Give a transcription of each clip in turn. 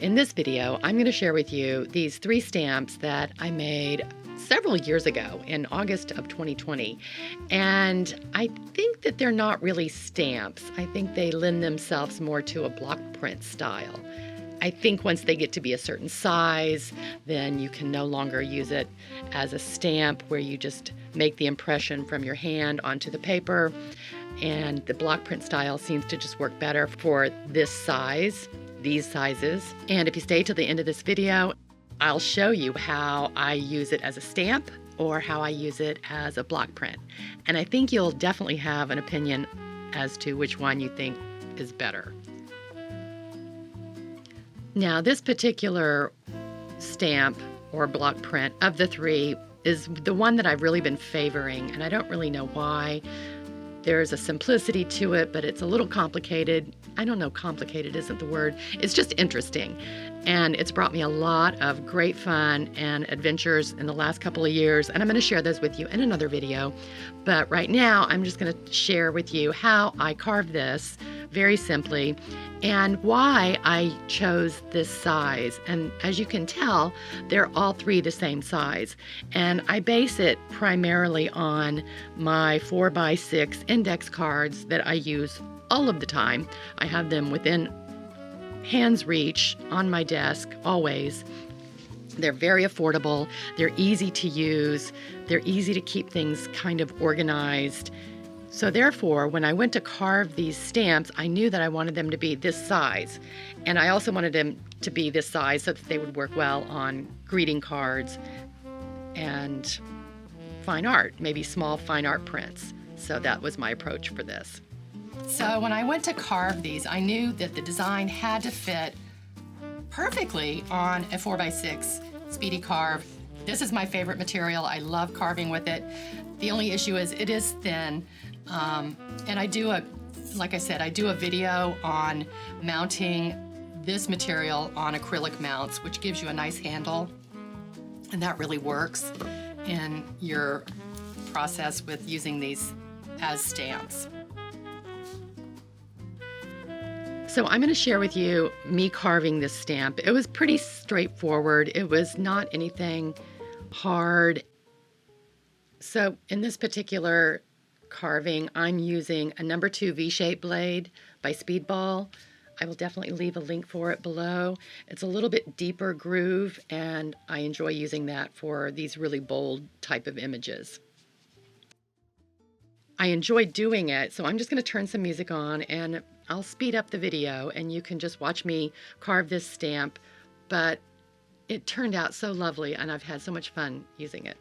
In this video, I'm going to share with you these 3 stamps that I made several years ago in August of 2020. And I think that they're not really stamps. I think they lend themselves more to a block print style. I think once they get to be a certain size, then you can no longer use it as a stamp where you just make the impression from your hand onto the paper. And the block print style seems to just work better for this size, these sizes. And if you stay till the end of this video, I'll show you how I use it as a stamp or how I use it as a block print. And I think you'll definitely have an opinion as to which one you think is better. Now, this particular stamp or block print of the 3 is the one that I've really been favoring, and I don't really know why. There's a simplicity to it, but it's a little complicated. I don't know, complicated isn't the word. It's just interesting. And it's brought me a lot of great fun and adventures in the last couple of years. And I'm going to share those with you in another video. But right now, I'm just going to share with you how I carved this very simply and why I chose this size. And as you can tell, they're all 3 the same size. And I base it primarily on my 4x6 index cards that I use all of the time. I have them within hand's reach on my desk always. They're very affordable. They're easy to use. They're easy to keep things kind of organized. So therefore, when I went to carve these stamps, I knew that I wanted them to be this size. And I also wanted them to be this size so that they would work well on greeting cards and fine art, maybe small fine art prints. So that was my approach for this. So when I went to carve these, I knew that the design had to fit perfectly on a 4x6 speedy carve. This is my favorite material. I love carving with it. The only issue is it is thin. And I do like I said, I do a video on mounting this material on acrylic mounts, which gives you a nice handle. And that really works in your process with using these as stamps. So I'm going to share with you me carving this stamp. It was pretty straightforward. It was not anything hard. So in this particular carving, I'm using a number 2 V-shape blade by Speedball. I will definitely leave a link for it below. It's a little bit deeper groove, and I enjoy using that for these really bold type of images. I enjoy doing it, so I'm just going to turn some music on and I'll speed up the video and you can just watch me carve this stamp, but it turned out so lovely and I've had so much fun using it.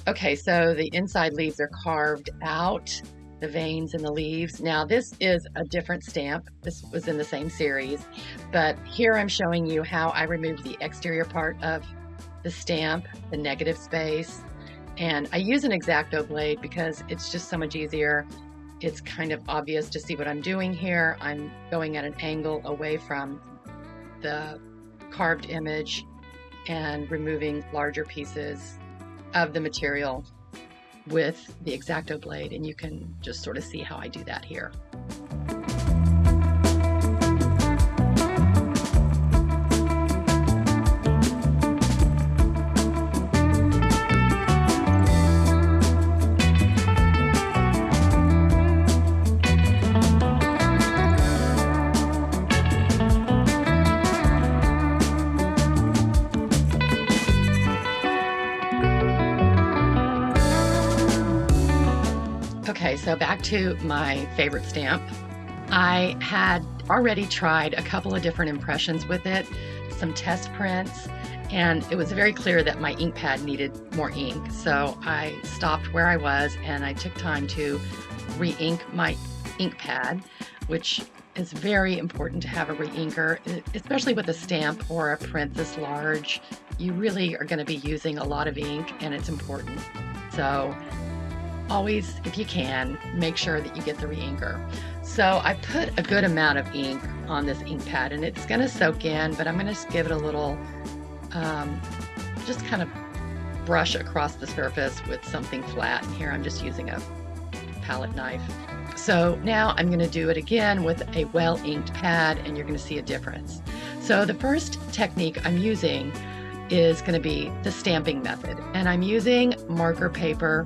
Okay, so the inside leaves are carved out, the veins in the leaves. Now this is a different stamp. This was in the same series, but here I'm showing you how I removed the exterior part of the stamp, the negative space. And I use an X-Acto blade because it's just so much easier. It's kind of obvious to see what I'm doing here. I'm going at an angle away from the carved image and removing larger pieces of the material with the X-Acto blade, and you can just sort of see how I do that here. Okay, so back to my favorite stamp. I had already tried a couple of different impressions with it, some test prints, and it was very clear that my ink pad needed more ink. So I stopped where I was and I took time to re-ink my ink pad, which is very important to have a re-inker, especially with a stamp or a print this large. You really are going to be using a lot of ink and it's important. So always, if you can, make sure that you get the re-inker. So I put a good amount of ink on this ink pad and it's going to soak in, but I'm going to give it a little, just kind of brush across the surface with something flat. And here I'm just using a palette knife. So now I'm going to do it again with a well-inked pad and you're going to see a difference. So the first technique I'm using is going to be the stamping method. And I'm using marker paper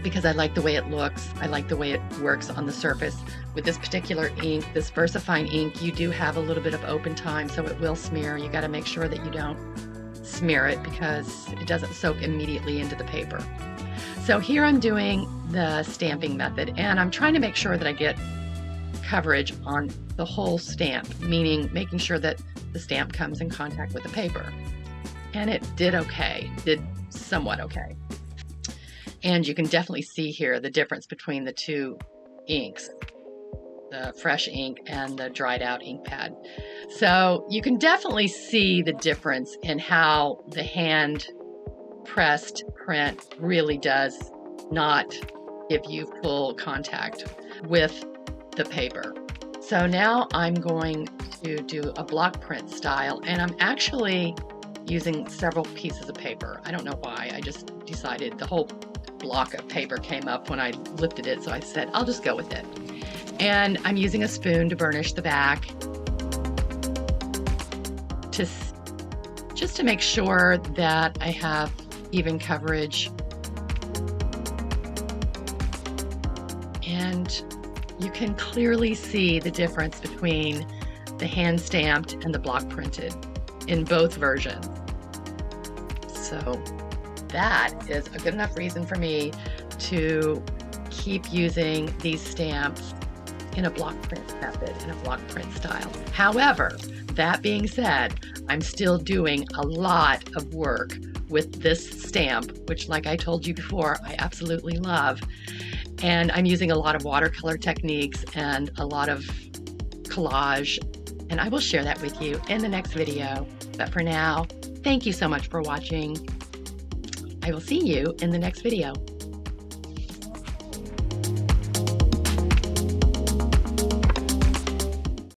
because I like the way it looks. I like the way it works on the surface. With this particular ink, this VersaFine ink, you do have a little bit of open time, so it will smear. You got to make sure that you don't smear it because it doesn't soak immediately into the paper. So here I'm doing the stamping method, and I'm trying to make sure that I get coverage on the whole stamp, meaning making sure that the stamp comes in contact with the paper. And it did okay, did somewhat okay. And you can definitely see here the difference between the two inks, the fresh ink and the dried out ink pad. So you can definitely see the difference in how the hand pressed print really does not give you full contact with the paper. So now I'm going to do a block print style, and I'm actually using several pieces of paper. I don't know why, I just decided the whole block of paper came up when I lifted it, so I said I'll just go with it. And I'm using a spoon to burnish the back just to make sure that I have even coverage. And you can clearly see the difference between the hand stamped and the block printed in both versions. So that is a good enough reason for me to keep using these stamps in a block print method, in a block print style. However, that being said, I'm still doing a lot of work with this stamp, which, like I told you before, I absolutely love. And I'm using a lot of watercolor techniques and a lot of collage, and I will share that with you in the next video. But for now, thank you so much for watching. I will see you in the next video.